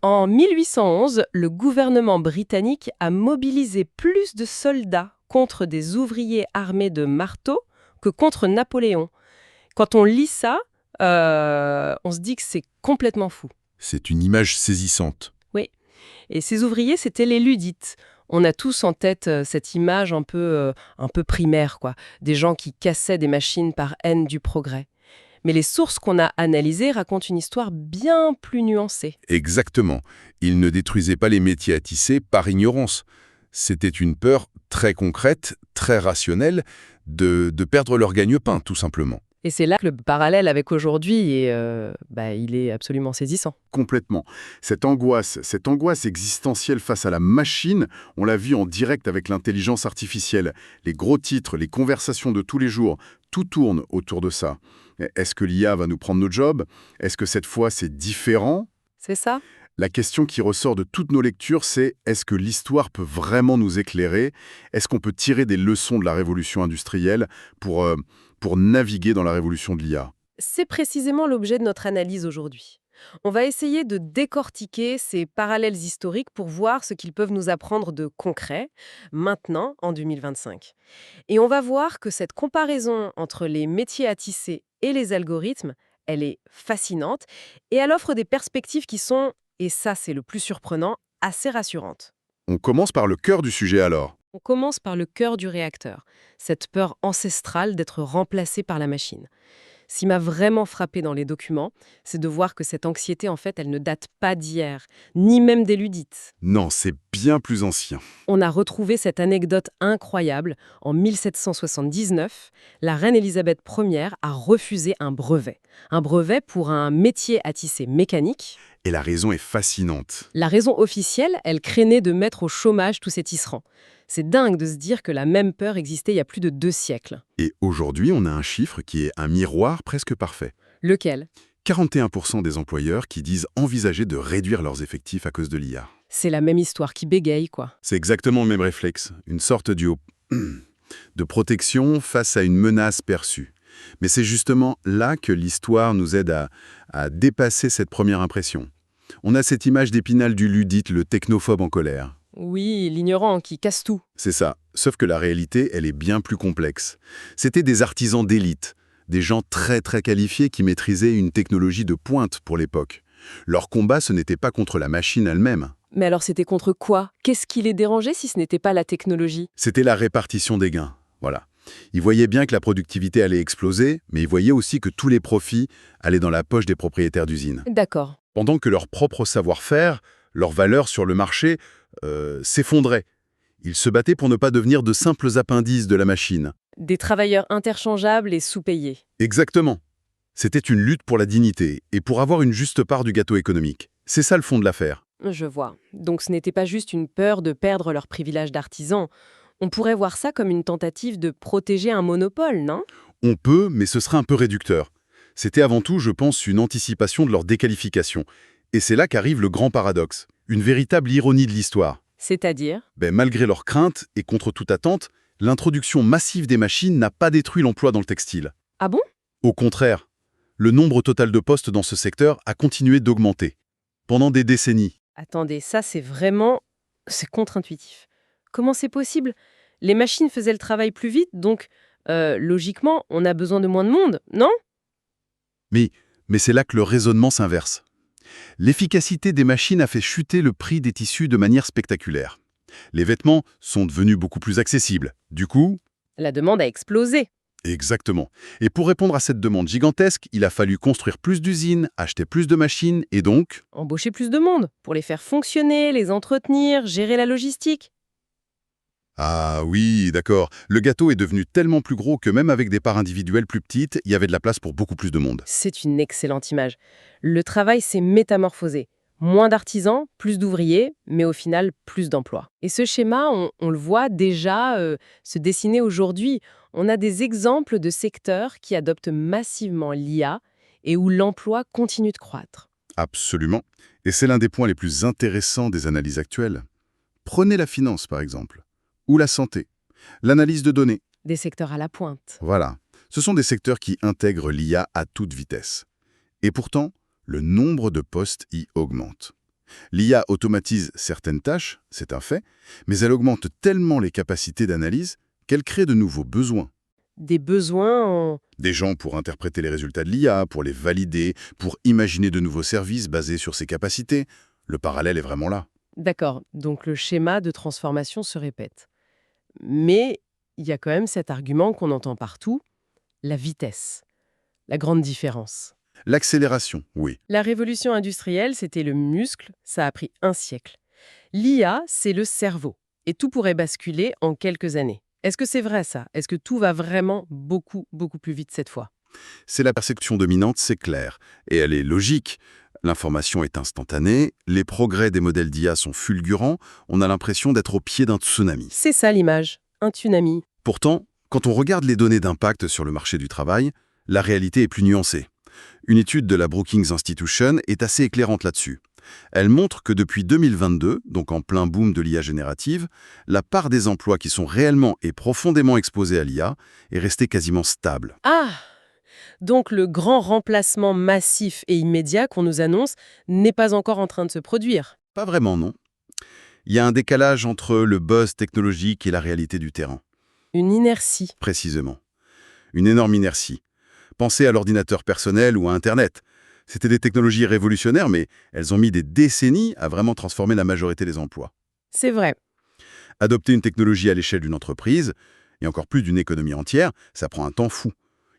En 1811, le gouvernement britannique a mobilisé plus de soldats contre des ouvriers armés de marteaux que contre Napoléon. Quand on lit ça, on se dit que c'est complètement fou. C'est une image saisissante. Oui. Et ces ouvriers, c'étaient les Luddites. On a tous en tête cette image un peu primaire, quoi. Des gens qui cassaient des machines par haine du progrès. Mais les sources qu'on a analysées racontent une histoire bien plus nuancée. Exactement. Ils ne détruisaient pas les métiers à tisser par ignorance. C'était une peur très concrète, très rationnelle, de perdre leur gagne-pain, tout simplement. Et c'est là que le parallèle avec aujourd'hui il est absolument saisissant. Complètement. Cette angoisse existentielle face à la machine, on l'a vu en direct avec l'intelligence artificielle. Les gros titres, les conversations de tous les jours, tout tourne autour de ça. Est-ce que l'IA va nous prendre nos jobs? Est-ce que cette fois c'est différent? C'est ça? La question qui ressort de toutes nos lectures, c'est est-ce que l'histoire peut vraiment nous éclairer? Est-ce qu'on peut tirer des leçons de la révolution industrielle pour naviguer dans la révolution de l'IA? C'est précisément l'objet de notre analyse aujourd'hui. On va essayer de décortiquer ces parallèles historiques pour voir ce qu'ils peuvent nous apprendre de concret, maintenant, en 2025. Et on va voir que cette comparaison entre les métiers à tisser et les algorithmes, elle est fascinante et elle offre des perspectives qui sont, et ça c'est le plus surprenant, assez rassurantes. On commence par le cœur du sujet alors. On commence par le cœur du réacteur, cette peur ancestrale d'être remplacé par la machine. Ce qui m'a vraiment frappé dans les documents, c'est de voir que cette anxiété, en fait, elle ne date pas d'hier, ni même des Luddites. Non, c'est bien plus ancien. On a retrouvé cette anecdote incroyable. En 1779, la reine Élisabeth Ier a refusé un brevet. Un brevet pour un métier à tisser mécanique. Et la raison est fascinante. La raison officielle, elle craignait de mettre au chômage tous ces tisserands. C'est dingue de se dire que la même peur existait il y a plus de 2 siècles. Et aujourd'hui, on a un chiffre qui est un miroir presque parfait. Lequel? 41% des employeurs qui disent envisager de réduire leurs effectifs à cause de l'IA. C'est la même histoire qui bégaye, quoi. C'est exactement le même réflexe, une sorte de protection face à une menace perçue. Mais c'est justement là que l'histoire nous aide à dépasser cette première impression. On a cette image d'Épinal du luddite, le technophobe en colère. Oui, l'ignorant qui casse tout. C'est ça, sauf que la réalité, elle est bien plus complexe. C'était des artisans d'élite, des gens très très qualifiés qui maîtrisaient une technologie de pointe pour l'époque. Leur combat, ce n'était pas contre la machine elle-même. Mais alors c'était contre quoi? Qu'est-ce qui les dérangeait si ce n'était pas la technologie? C'était la répartition des gains. Voilà. Ils voyaient bien que la productivité allait exploser, mais ils voyaient aussi que tous les profits allaient dans la poche des propriétaires d'usines. D'accord. Pendant que leur propre savoir-faire, leur valeur sur le marché, s'effondraient. Ils se battaient pour ne pas devenir de simples appendices de la machine. Des travailleurs interchangeables et sous-payés. Exactement. C'était une lutte pour la dignité et pour avoir une juste part du gâteau économique. C'est ça le fond de l'affaire. Je vois. Donc ce n'était pas juste une peur de perdre leur privilège d'artisan. On pourrait voir ça comme une tentative de protéger un monopole, non? On peut, mais ce serait un peu réducteur. C'était avant tout, je pense, une anticipation de leur déqualification. Et c'est là qu'arrive le grand paradoxe, une véritable ironie de l'histoire. C'est-à-dire? Malgré leurs craintes et contre toute attente, l'introduction massive des machines n'a pas détruit l'emploi dans le textile. Ah bon? Au contraire, le nombre total de postes dans ce secteur a continué d'augmenter. Pendant des décennies. Attendez, ça c'est contre-intuitif. Comment c'est possible? Les machines faisaient le travail plus vite, donc logiquement, on a besoin de moins de monde, non? Mais c'est là que le raisonnement s'inverse. L'efficacité des machines a fait chuter le prix des tissus de manière spectaculaire. Les vêtements sont devenus beaucoup plus accessibles. Du coup... La demande a explosé. Exactement. Et pour répondre à cette demande gigantesque, il a fallu construire plus d'usines, acheter plus de machines et donc... Embaucher plus de monde, pour les faire fonctionner, les entretenir, gérer la logistique. Ah oui, d'accord. Le gâteau est devenu tellement plus gros que même avec des parts individuelles plus petites, il y avait de la place pour beaucoup plus de monde. C'est une excellente image. Le travail s'est métamorphosé. Moins d'artisans, plus d'ouvriers, mais au final, plus d'emplois. Et ce schéma, on le voit déjà se dessiner aujourd'hui. On a des exemples de secteurs qui adoptent massivement l'IA et où l'emploi continue de croître. Absolument. Et c'est l'un des points les plus intéressants des analyses actuelles. Prenez la finance, par exemple, ou la santé, l'analyse de données. Des secteurs à la pointe. Voilà. Ce sont des secteurs qui intègrent l'IA à toute vitesse. Et pourtant, le nombre de postes y augmente. L'IA automatise certaines tâches, c'est un fait, mais elle augmente tellement les capacités d'analyse qu'elle crée de nouveaux besoins. Des besoins en... Des gens pour interpréter les résultats de l'IA, pour les valider, pour imaginer de nouveaux services basés sur ses capacités. Le parallèle est vraiment là. D'accord, donc le schéma de transformation se répète. Mais il y a quand même cet argument qu'on entend partout, la vitesse, la grande différence. L'accélération, oui. La révolution industrielle, c'était le muscle, ça a pris un siècle. L'IA, c'est le cerveau, et tout pourrait basculer en quelques années. Est-ce que c'est vrai ça? Est-ce que tout va vraiment beaucoup, beaucoup plus vite cette fois? C'est la perception dominante, c'est clair. Et elle est logique. L'information est instantanée, les progrès des modèles d'IA sont fulgurants, on a l'impression d'être au pied d'un tsunami. C'est ça l'image, un tsunami. Pourtant, quand on regarde les données d'impact sur le marché du travail, la réalité est plus nuancée. Une étude de la Brookings Institution est assez éclairante là-dessus. Elle montre que depuis 2022, donc en plein boom de l'IA générative, la part des emplois qui sont réellement et profondément exposés à l'IA est restée quasiment stable. Ah! Donc le grand remplacement massif et immédiat qu'on nous annonce n'est pas encore en train de se produire. Pas vraiment, non. Il y a un décalage entre le buzz technologique et la réalité du terrain, Une inertie. précisément. Une énorme inertie. Pensez à l'ordinateur personnel ou à Internet. C'était des technologies révolutionnaires, mais elles ont mis des décennies à vraiment transformer la majorité des emplois. C'est vrai. Adopter une technologie à l'échelle d'une entreprise, et encore plus d'une économie entière, ça prend un temps fou.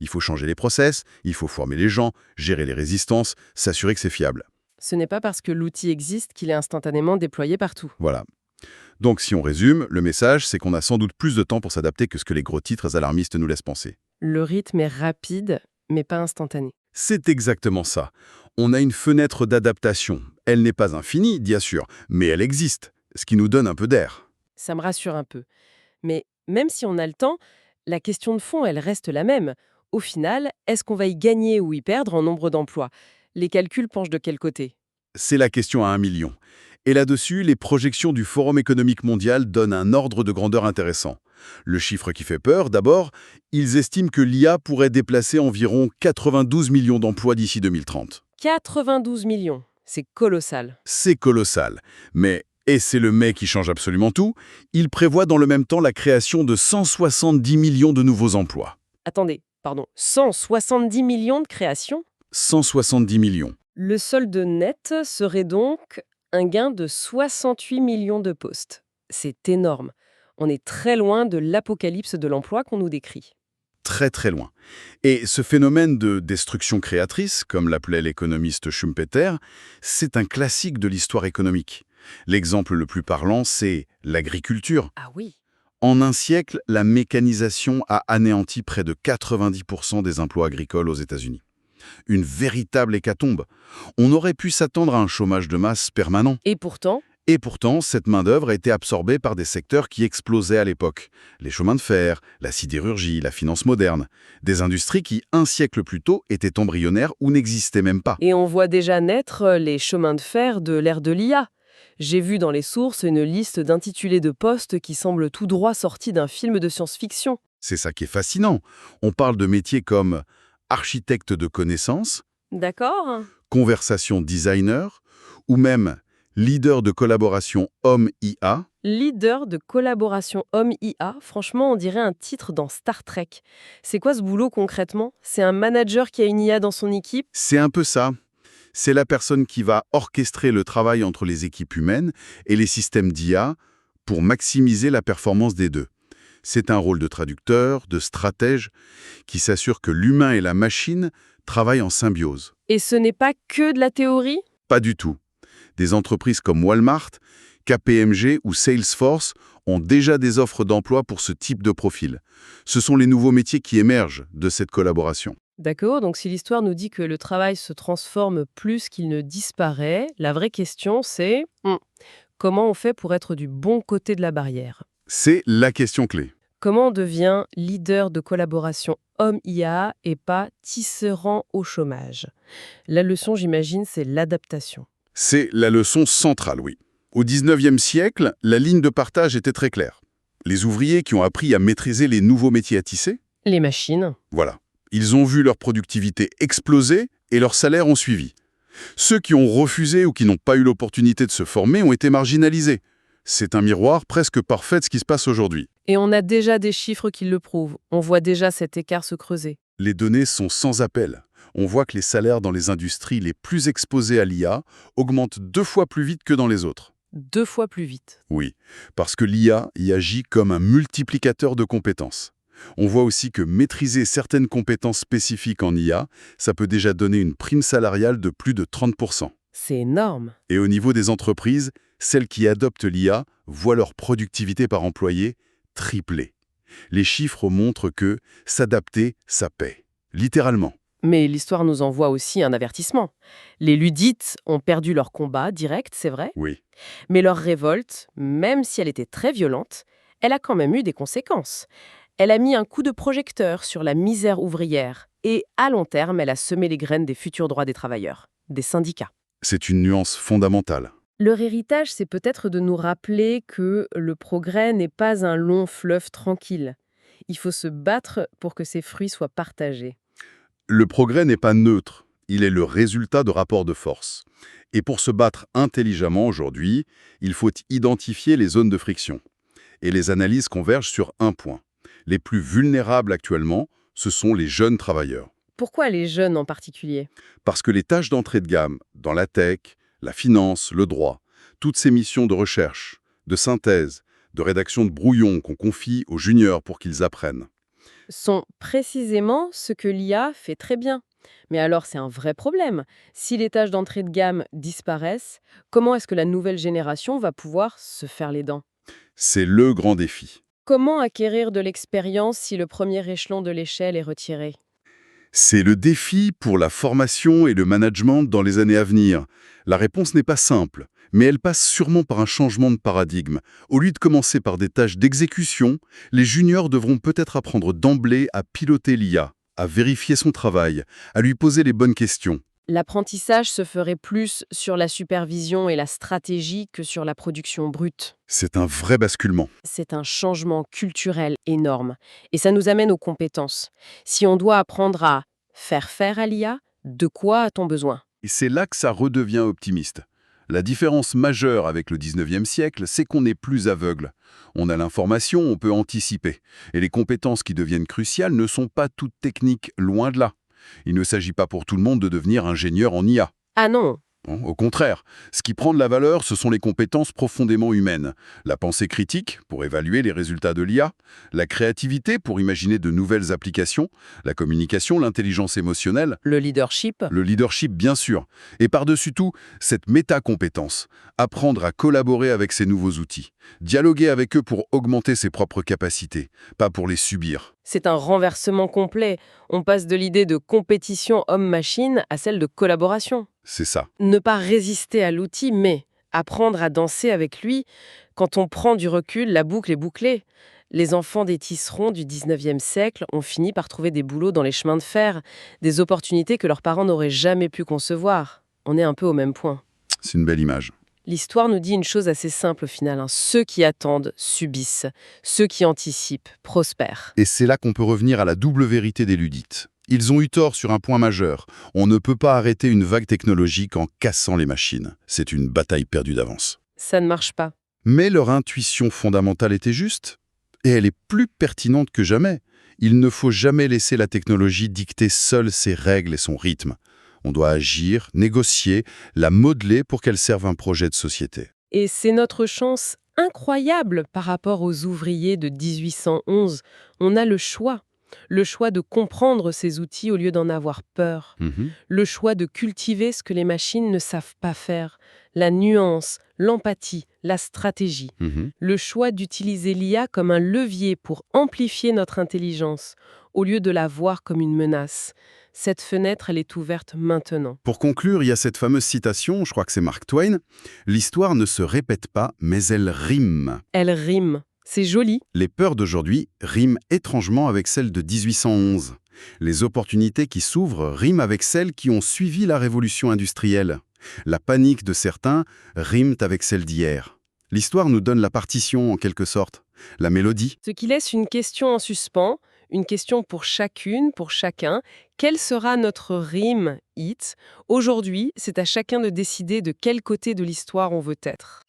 Il faut changer les process, il faut former les gens, gérer les résistances, s'assurer que c'est fiable. Ce n'est pas parce que l'outil existe qu'il est instantanément déployé partout. Voilà. Donc si on résume, le message, c'est qu'on a sans doute plus de temps pour s'adapter que ce que les gros titres alarmistes nous laissent penser. Le rythme est rapide, mais pas instantané. C'est exactement ça. On a une fenêtre d'adaptation. Elle n'est pas infinie, bien sûr, mais elle existe, ce qui nous donne un peu d'air. Ça me rassure un peu. Mais même si on a le temps, la question de fond, elle reste la même. Au final, est-ce qu'on va y gagner ou y perdre en nombre d'emplois? Les calculs penchent de quel côté? C'est la question à 1 million. Et là-dessus, les projections du Forum économique mondial donnent un ordre de grandeur intéressant. Le chiffre qui fait peur, d'abord, ils estiment que l'IA pourrait déplacer environ 92 millions d'emplois d'ici 2030. 92 millions, c'est colossal. C'est colossal. Mais, et c'est le mais qui change absolument tout, ils prévoient dans le même temps la création de 170 millions de nouveaux emplois. Attendez, pardon, 170 millions de créations? 170 millions. Le solde net serait donc un gain de 68 millions de postes. C'est énorme. On est très loin de l'apocalypse de l'emploi qu'on nous décrit. Très très loin. Et ce phénomène de destruction créatrice, comme l'appelait l'économiste Schumpeter, c'est un classique de l'histoire économique. L'exemple le plus parlant, c'est l'agriculture. Ah oui. En un siècle, la mécanisation a anéanti près de 90% des emplois agricoles aux États-Unis. Une véritable hécatombe. On aurait pu s'attendre à un chômage de masse permanent. Et pourtant, Cette main-d'œuvre a été absorbée par des secteurs qui explosaient à l'époque. Les chemins de fer, la sidérurgie, la finance moderne. Des industries qui, un siècle plus tôt, étaient embryonnaires ou n'existaient même pas. et on voit déjà naître les chemins de fer de l'ère de l'IA. J'ai vu dans les sources une liste d'intitulés de postes qui semblent tout droit sortis d'un film de science-fiction. C'est ça qui est fascinant. On parle de métiers comme architecte de connaissances, D'accord? conversation designer, ou même leader de collaboration homme-IA. Leader de collaboration homme-IA, franchement, on dirait un titre dans Star Trek. C'est quoi ce boulot concrètement? C'est un manager qui a une IA dans son équipe? C'est un peu ça. C'est la personne qui va orchestrer le travail entre les équipes humaines et les systèmes d'IA pour maximiser la performance des deux. C'est un rôle de traducteur, de stratège, qui s'assure que l'humain et la machine travaillent en symbiose. Et ce n'est pas que de la théorie? Pas du tout. Des entreprises comme Walmart, KPMG ou Salesforce ont déjà des offres d'emploi pour ce type de profil. Ce sont les nouveaux métiers qui émergent de cette collaboration. D'accord, donc si l'histoire nous dit que le travail se transforme plus qu'il ne disparaît, la vraie question c'est comment on fait pour être du bon côté de la barrière? C'est la question clé. Comment on devient leader de collaboration homme-IA et pas tisserand au chômage? La leçon, j'imagine, c'est l'adaptation. C'est la leçon centrale, oui. Au 19e siècle, la ligne de partage était très claire. Les ouvriers qui ont appris à maîtriser les nouveaux métiers à tisser, Les machines. voilà. Ils ont vu leur productivité exploser et leurs salaires ont suivi. Ceux qui ont refusé ou qui n'ont pas eu l'opportunité de se former ont été marginalisés. C'est un miroir presque parfait de ce qui se passe aujourd'hui. Et on a déjà des chiffres qui le prouvent. On voit déjà cet écart se creuser. Les données sont sans appel. On voit que les salaires dans les industries les plus exposées à l'IA augmentent 2 fois plus vite que dans les autres. 2 fois plus vite. Oui, parce que l'IA y agit comme un multiplicateur de compétences. On voit aussi que maîtriser certaines compétences spécifiques en IA, ça peut déjà donner une prime salariale de plus de 30%. C'est énorme. Et au niveau des entreprises, celles qui adoptent l'IA voient leur productivité par employé tripler. Les chiffres montrent que s'adapter, ça paie. Littéralement. Mais l'histoire nous envoie aussi un avertissement. Les Ludites ont perdu leur combat direct, c'est vrai, Oui. mais leur révolte, même si elle était très violente, elle a quand même eu des conséquences. Elle a mis un coup de projecteur sur la misère ouvrière et, à long terme, elle a semé les graines des futurs droits des travailleurs, des syndicats. C'est une nuance fondamentale. Leur héritage, c'est peut-être de nous rappeler que le progrès n'est pas un long fleuve tranquille. Il faut se battre pour que ses fruits soient partagés. Le progrès n'est pas neutre, il est le résultat de rapports de force. Et pour se battre intelligemment aujourd'hui, il faut identifier les zones de friction. Et les analyses convergent sur un point. Les plus vulnérables actuellement, ce sont les jeunes travailleurs. Pourquoi les jeunes en particulier ? Parce que les tâches d'entrée de gamme, dans la tech, la finance, le droit, toutes ces missions de recherche, de synthèse, de rédaction de brouillons qu'on confie aux juniors pour qu'ils apprennent. Sont précisément ce que l'IA fait très bien. Mais alors c'est un vrai problème. Si les tâches d'entrée de gamme disparaissent, comment est-ce que la nouvelle génération va pouvoir se faire les dents ? C'est le grand défi. Comment acquérir de l'expérience si le premier échelon de l'échelle est retiré ? C'est le défi pour la formation et le management dans les années à venir. La réponse n'est pas simple, mais elle passe sûrement par un changement de paradigme. Au lieu de commencer par des tâches d'exécution, les juniors devront peut-être apprendre d'emblée à piloter l'IA, à vérifier son travail, à lui poser les bonnes questions. L'apprentissage se ferait plus sur la supervision et la stratégie que sur la production brute. C'est un vrai basculement. C'est un changement culturel énorme. Et ça nous amène aux compétences. Si on doit apprendre à faire à l'IA, de quoi a-t-on besoin ? Et c'est là que ça redevient optimiste. La différence majeure avec le 19e siècle, c'est qu'on n'est plus aveugle. On a l'information, on peut anticiper. Et les compétences qui deviennent cruciales ne sont pas toutes techniques, loin de là. Il ne s'agit pas pour tout le monde de devenir ingénieur en IA. Ah non, Non, au contraire, ce qui prend de la valeur, ce sont les compétences profondément humaines. La pensée critique, pour évaluer les résultats de l'IA, la créativité, pour imaginer de nouvelles applications, la communication, l'intelligence émotionnelle, le leadership. le leadership, bien sûr. Et par-dessus tout, cette métacompétence, apprendre à collaborer avec ces nouveaux outils, dialoguer avec eux pour augmenter ses propres capacités, pas pour les subir. C'est un renversement complet. On passe de l'idée de compétition homme-machine à celle de collaboration. C'est ça. Ne pas résister à l'outil, mais apprendre à danser avec lui. Quand on prend du recul, la boucle est bouclée. Les enfants des tisserands du 19e siècle ont fini par trouver des boulots dans les chemins de fer, des opportunités que leurs parents n'auraient jamais pu concevoir. On est un peu au même point. C'est une belle image. L'histoire nous dit une chose assez simple au final. Ceux qui attendent subissent. Ceux qui anticipent prospèrent. Et c'est là qu'on peut revenir à la double vérité des ludites. Ils ont eu tort sur un point majeur. On ne peut pas arrêter une vague technologique en cassant les machines. C'est une bataille perdue d'avance. Ça ne marche pas. Mais leur intuition fondamentale était juste. Et elle est plus pertinente que jamais. Il ne faut jamais laisser la technologie dicter seule ses règles et son rythme. On doit agir, négocier, la modeler pour qu'elle serve un projet de société. Et c'est notre chance incroyable par rapport aux ouvriers de 1811. On a le choix. Le choix de comprendre ces outils au lieu d'en avoir peur. Le choix de cultiver ce que les machines ne savent pas faire. La nuance, l'empathie, la stratégie. Le choix d'utiliser l'IA comme un levier pour amplifier notre intelligence, au lieu de la voir comme une menace. Cette fenêtre, elle est ouverte maintenant. Pour conclure, il y a cette fameuse citation, je crois que c'est Mark Twain, « L'histoire ne se répète pas, mais elle rime ». Elle rime. C'est joli. Les peurs d'aujourd'hui riment étrangement avec celles de 1811. Les opportunités qui s'ouvrent riment avec celles qui ont suivi la révolution industrielle. La panique de certains rime avec celle d'hier. L'histoire nous donne la partition en quelque sorte, la mélodie. Ce qui laisse une question en suspens, Une question pour chacune, pour chacun. Quelle sera notre rime, it? Aujourd'hui, c'est à chacun de décider de quel côté de l'histoire on veut être.